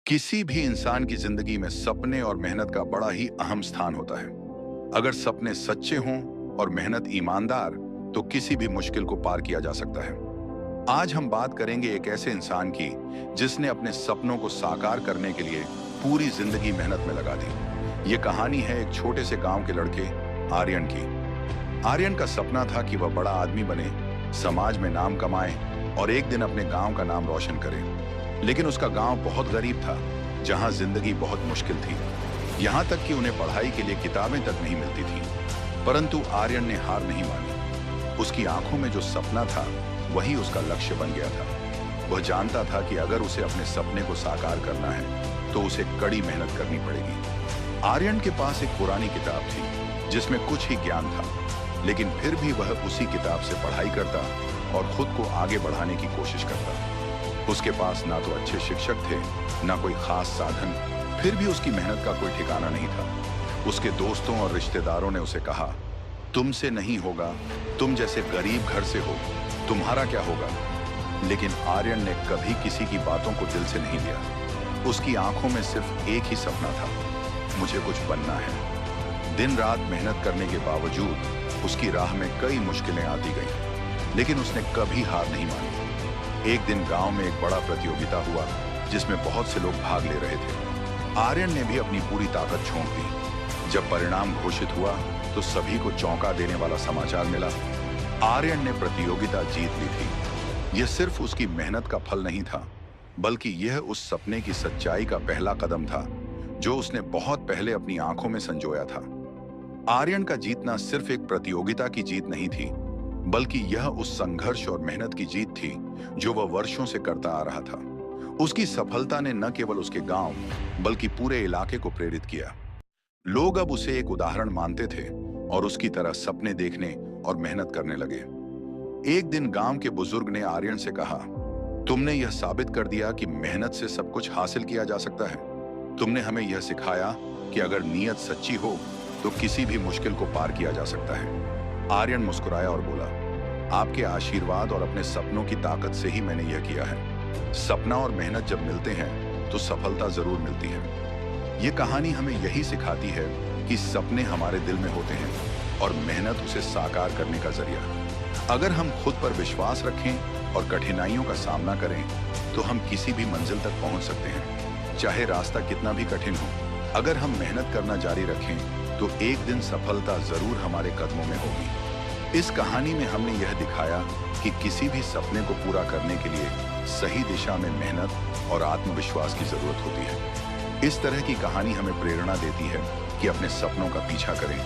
किसी भी इंसान की जिंदगी में सपने और मेहनत का बड़ा ही अहम स्थान होता है। अगर सपने सच्चे हों और मेहनत ईमानदार, तो किसी भी मुश्किल को पार किया जा सकता है। आज हम बात करेंगे एक ऐसे इंसान की जिसने अपने सपनों को साकार करने के लिए पूरी जिंदगी मेहनत में लगा दी। ये कहानी है एक छोटे से गांव के लड़के आर्यन की। आर्यन का सपना था कि वह बड़ा आदमी बने, समाज में नाम कमाए और एक दिन अपने गांव का नाम रोशन करे। लेकिन उसका गांव बहुत गरीब था, जहां जिंदगी बहुत मुश्किल थी। यहां तक कि उन्हें पढ़ाई के लिए किताबें तक नहीं मिलती थी। परंतु आर्यन ने हार नहीं मानी। उसकी आंखों में जो सपना था वही उसका लक्ष्य बन गया था। वह जानता था कि अगर उसे अपने सपने को साकार करना है तो उसे कड़ी मेहनत करनी पड़ेगी। आर्यन के पास एक पुरानी किताब थी जिसमें कुछ ही ज्ञान था, लेकिन फिर भी वह उसी किताब से पढ़ाई करता और खुद को आगे बढ़ाने की कोशिश करता। उसके पास ना तो अच्छे शिक्षक थे, ना कोई खास साधन, फिर भी उसकी मेहनत का कोई ठिकाना नहीं था। उसके दोस्तों और रिश्तेदारों ने उसे कहा, तुमसे नहीं होगा, तुम जैसे गरीब घर से हो, तुम्हारा क्या होगा। लेकिन आर्यन ने कभी किसी की बातों को दिल से नहीं लिया। उसकी आंखों में सिर्फ एक ही सपना था, मुझे कुछ बनना है। दिन रात मेहनत करने के बावजूद उसकी राह में कई मुश्किलें आती गईं, लेकिन उसने कभी हार नहीं मानी। एक दिन गांव में एक बड़ा प्रतियोगिता हुआ जिसमें बहुत से लोग भाग ले रहे थे। आर्यन ने भी अपनी पूरी ताकत झोंक दी। जब परिणाम घोषित हुआ तो सभी को चौंका देने वाला समाचार मिला, आर्यन ने प्रतियोगिता जीत ली थी। यह सिर्फ उसकी मेहनत का फल नहीं था, बल्कि यह उस सपने की सच्चाई का पहला कदम था जो उसने बहुत पहले अपनी आंखों में संजोया था। आर्यन का जीतना सिर्फ एक प्रतियोगिता की जीत नहीं थी, बल्कि यह उस संघर्ष और मेहनत की जीत थी जो वह वर्षों से करता आ रहा था। उसकी सफलता ने न केवल उसके गांव बल्कि पूरे इलाके को प्रेरित किया। लोग अब उसे एक उदाहरण मानते थे और उसकी तरह सपने देखने और मेहनत करने लगे। एक दिन गांव के बुजुर्ग ने आर्यन से कहा, तुमने यह साबित कर दिया कि मेहनत से सब कुछ हासिल किया जा सकता है। तुमने हमें यह सिखाया कि अगर नीयत सच्ची हो तो किसी भी मुश्किल को पार किया जा सकता है। आर्यन मुस्कुराया और बोला, आपके आशीर्वाद और अपने सपनों की ताकत से ही मैंने यह किया है। सपना और मेहनत जब मिलते हैं तो सफलता जरूर मिलती है। ये कहानी हमें यही सिखाती है कि सपने हमारे दिल में होते हैं और मेहनत उसे साकार करने का जरिया। अगर हम खुद पर विश्वास रखें और कठिनाइयों का सामना करें तो हम किसी भी मंजिल तक पहुंच सकते हैं, चाहे रास्ता कितना भी कठिन हो। अगर हम मेहनत करना जारी रखें तो एक दिन सफलता जरूर हमारे कदमों में होगी। इस कहानी में हमने यह दिखाया कि किसी भी सपने को पूरा करने के लिए सही दिशा में मेहनत और आत्मविश्वास की जरूरत होती है। इस तरह की कहानी हमें प्रेरणा देती है कि अपने सपनों का पीछा करें,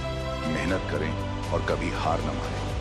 मेहनत करें और कभी हार न मानें।